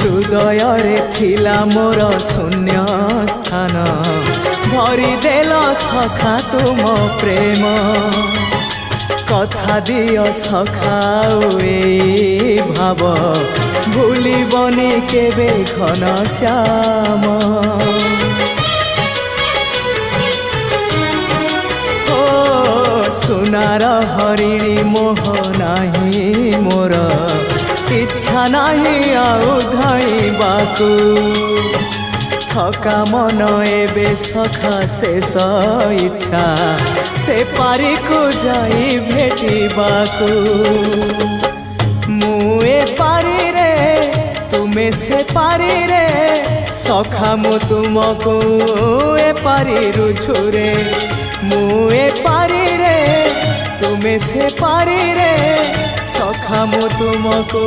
हृदय थिला मोर शून्य स्थान भरी देल सखा तुम प्रेम कथा दियो सखाओ ए भाव भूलिबनी केबे घन श्याम ओ सुनार हरिणी मोह नाही मोर इच्छा नाही आउ धाइबाकू थका मन एबे सखा शेष इच्छा से पारी को जाई भेटिबाकू मुए पारी रे तुमे से पारी रे सखा मु तुमको ए पारी रुझुरे मुए पारी रे तुमे से पारी रे सखा मु तुमको